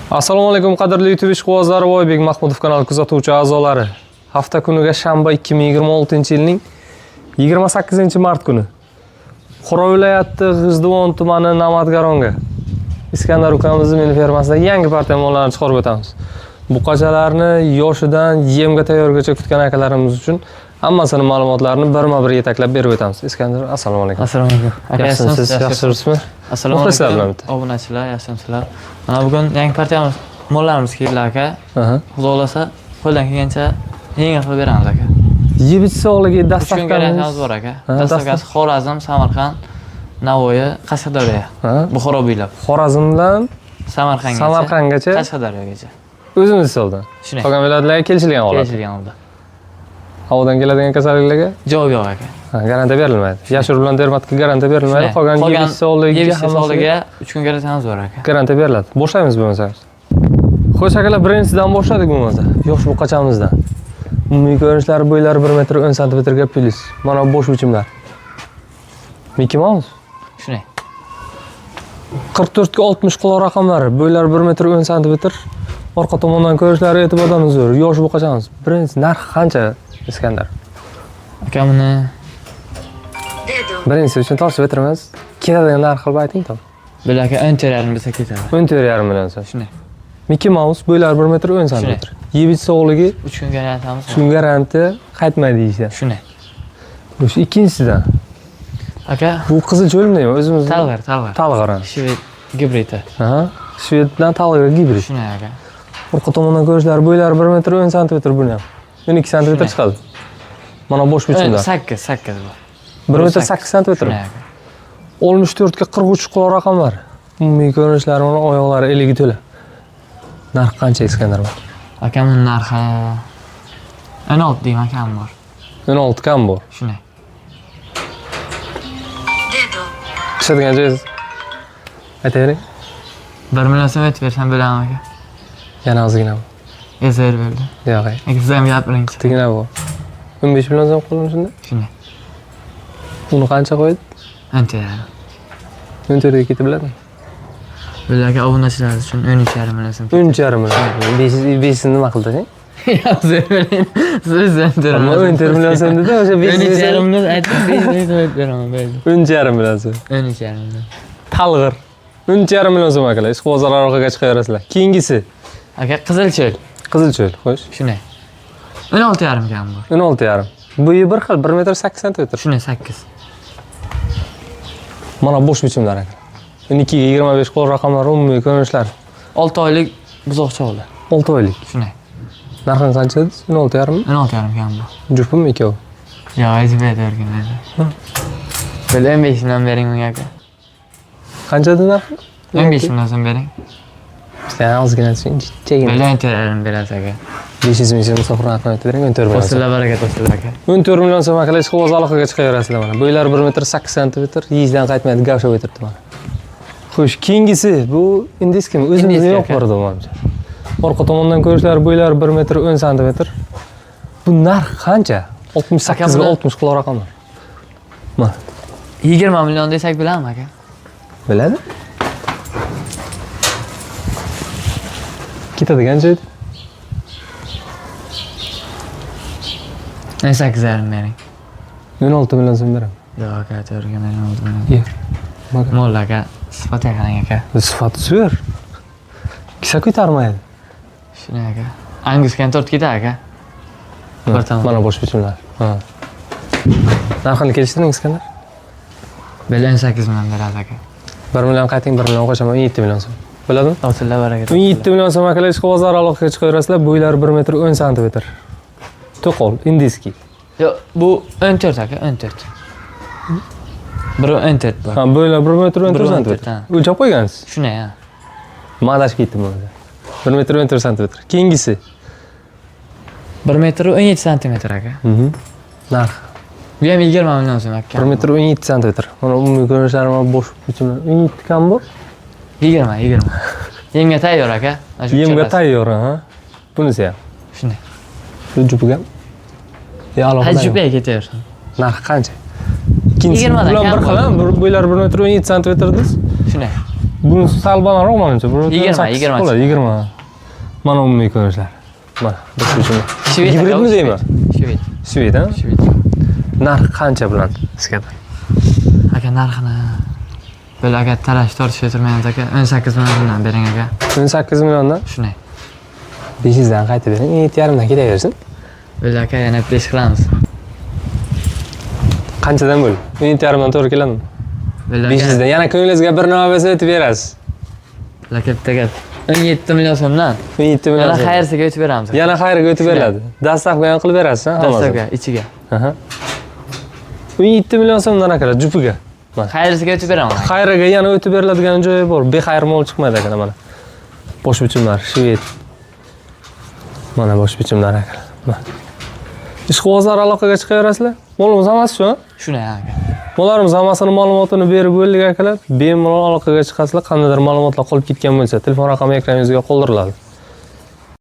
Assalomu alaykum qadrli YouTube ishqibozlari va Oybek Mahmudov kanali kuzatuvchi a'zolari. Hafta kuniga shanba 2026-yilning 28-mart kuni Qora viloyati G'ijduvon tumani Namatgaronga Iskandar ukamizning meni fermasidagi yangi partiya mollarni chiqarib o'tamiz. Buqachalarni yoshidan yemga tayyorgacha kutgan akalarimiz uchun hammasini ma'lumotlarini birma-bir yetaklab berib o'tamiz. Iskandar, assalomu alaykum. Assalomu alaykum. Yaxshimisiz? Yaxshimisizmi? Assalomu alaykum. Obunachilar, yaxshimisizlar? Mana bugun yangi partiyamiz mollarimiz keldi aka. Xudo xolasa qo'ldan kelgancha yengil qilib beramiz aka. Yeb ichsog'ligi dastavkamiz bor aka. Dastavkasi Xorazm, Samarqand, Navoiy, Qashqadaryo. Buxoro bo'ylab. Xorazmdan Samarqandgacha, Qashqadaryogacha. O'zimiz hisobdan. Qolgan viloyatlarga kelishilgan holat. Kelishilgan holda. Havodan keladigan kasalliklarga javob yo'q aka. Garantiya berilmaydi. Yashir bilan dermatga garantiya berilmaydi. Qolgan yeb sog'ligiga 3 kun garantiyamiz bor aka. Garantiya beriladi. Boshlaymiz bo'lmasa. Xo'sh akalar, birinchisidan boshladik bo'lmasa. Yosh buqachamizdan. Umumiy ko'rinishlari bo'ylari 1 metr 10 santimetrga plyus. Mana bo'sh bichimlar. Mickey Mouse. Shunday. 44 ga 60 kilo raqamlari. Bo'ylari 1 metr 10 santimetr. Orqa tomondan ko'rishlari e'tibordan zo'r. Yosh buqachamiz. Birinchi narx qancha Iskandar? Aka buni birinchisi uchun tortib o'tiramiz. Ketadigan narx qilib ayting to'g'ri. Bular aka 10,5 bo'lsa ketadi. 10,5 million so'm. Shunday. Mickey Mouse bo'ylari 1 metr 10 santimetr. Yeb ichsog'ligi 3 kun garantiyamiz bor. 3 kun garantiya qaytmaydi deyishadi. Shunday. O'sha ikkinchisidan. Aka, bu qizil cho'lmi o'zimiz? Talg'ar. Talg'ar. Shved gibridi. Shved bilan talg'ar gibrid. Shunday aka. Orqa tomondan ko'rishlari bo'ylari 1 metr 10 santimetr buni ham. 12 santimetr chiqadi. Mana bo'sh bichimlar. 8 bor. 1 metr 8 santimetr. 64 ga 43 kilo raqamlar. Umumiy ko'rinishlari mana oyoqlari eligi to'la. Narx qancha Iskandar? Aka buning narxi 16 deyman kam bor. 16 kam bor. Shunday. Tushadigan joyingiz aytavering. 1 million so'm aytib bersam bo'laman aka. Yana ozgina bu. Ezer berdi. Yo'q. Siz ham gapiring. Tigina bu. 15 million so'm qo'lini shunda? Shunday. Uni qancha qo'ydi? Ancha. 14 ga ketib biladimi? Bularga obunachilar uchun 13,5 million so'm. 13,5 million. 5 nima qilding? Ezer bering. Siz ham 14 million so'm dedi, o'sha 13,5 million aytib 5 million beraman, mayli. 13,5 million so'm. 13,5 million. Talg'ir. 13,5 million so'm akalar. Ishqibozlar orqaga chiqaverasizlar. Keyingisi aka Qizil cho'l. Qizil cho'l, xo'sh. Shunday. 16,5 kam bor. 16,5. Bo'yi bir xil, 1 metr 8 santimetr. Shunday 8. Mana bo'sh bichimlar aka. 12 ga 25 qo'l raqamlar, umumiy ko'rinishlar. 6 oylik buzoqcha bo'ldi. 6 oylik. Shunday. Narxi qancha dedi? 16,5 mi? 16,5 kam bor. Juftmi ikkovi? Yo'q, aytib berdim endi. Böyle 15 million bering bunga aka. Qancha dedi narxi? 15 million so'm bering. Sen ozgina chegin. Böyle 10,5 berasiz aka. 500 ming so'm safar raqamini bering, 14 million. Qo'shillar barakat bo'lsin aka. 14 million so'm akalar ishqiboz aloqaga chiqaverasizlar mana. Bo'ylari 1 metr 8 santimetr, yeyishdan qaytmaydi, gavshab o'tiribdi mana. Xo'sh, keyingisi bu indiskimi? O'zimizning yo'q bordi menimcha. Orqa tomondan ko'rishlari bo'ylari 1 metr 10 santimetr. Bu narx qancha? 68 ga 60 kilo raqamlar. Mana 20 million desak bilammi aka? Biladi? Ketadigan joyda. 8,5 bering. 16 million so'm beraman. Yo'q aka, to'g'ri 16 million. Yo'q. Mo'l aka, sifat qarang aka. Sifati zo'r. Kisa ko'tarmaydi. Shunday aka. Angus kan tort ketadi aka. Mana bo'sh bichimlar. Narxini kelishtiring Iskandar. 18 million beradi aka. 1 million qayting, 1 million qo'shaman, 17 million so'm. Bo'ladimi? Qo'shillar barakat. 17 million so'm akalar ishqibozlar aloqaga chiqaverasizlar. Bo'ylari 1 metr 10 santimetr. To'qol, indiski. Yo'q, bu 14 aka, 14. 14 bor. Ha, bo'ylari 1 metr 10 santimetr. O'lchab qo'ygansiz. Shunday ha. Ma'dash ketdim o'zi. 1 metr 10 santimetr. Keyingisi 1 metr 17 santimetr aka. Narx. Bu ham 20 million so'm aka. 1 metr 17 santimetr. Mana umumiy ko'rinishlari mana bo'sh bichimlar. 17 kam bor? 20. Yemga tayyor aka. Yemga tayyor, ha. Bunisi ham. Shunday. Shu jupigam. Ya aloqada. Ha, jupiga ketaversin. Narxi qancha? Ikkinchisi bilan bir xil, bo'ylari 1 metr 17 santimetr dedingiz. Shunday. Bunisi sal balandroq menimcha. Buni 20. 20. Mana umumiy ko'rinishlar. Mana boshqacha. Shved Hibridmi deyman? Shved. Shved, ha? Shved. Narx qancha bilan skada? Aka narxini böyle aka talash tortish o'tirmaymiz aka. 18 milliondan bering aka. 18 milliondan Shunday. 500 dan qaytib bering. 7,5 dan ketaversin. Böyle aka yana 5 qilamiz. Qanchadan bo'l? 7,5 dan to'g'ri keladimi? Böyle 500 dan. Yana ko'nglingizga bir nima bo'lsa aytib berasiz. Aka bitta gap. 17 million so'mdan. 17 million. Yana xayrisiga o'tib beramiz. Yana xayriga o'tib beriladi. Dastavka ham qilib berasiz, ha? Dastavka ichiga. Aha. 17 million so'mdan akalar jupiga. Xayrisiga o'tib beraman. Xayriga yana o'tib beriladigan joyi bor. Bexayr mol chiqmaydi akalar mana. Bosh bichimlar, shved. Mana bosh bichimlar akalar. Mana. Ishqibozlar aloqaga chiqaverasizlar. Molimiz hammasi shu, ha? Shunday aka. Molarimiz hammasini ma'lumotini berib bo'ldik akalar. Bemalol aloqaga chiqasizlar. Qandaydir ma'lumotlar qolib ketgan bo'lsa, telefon raqami ekraningizga qoldiriladi.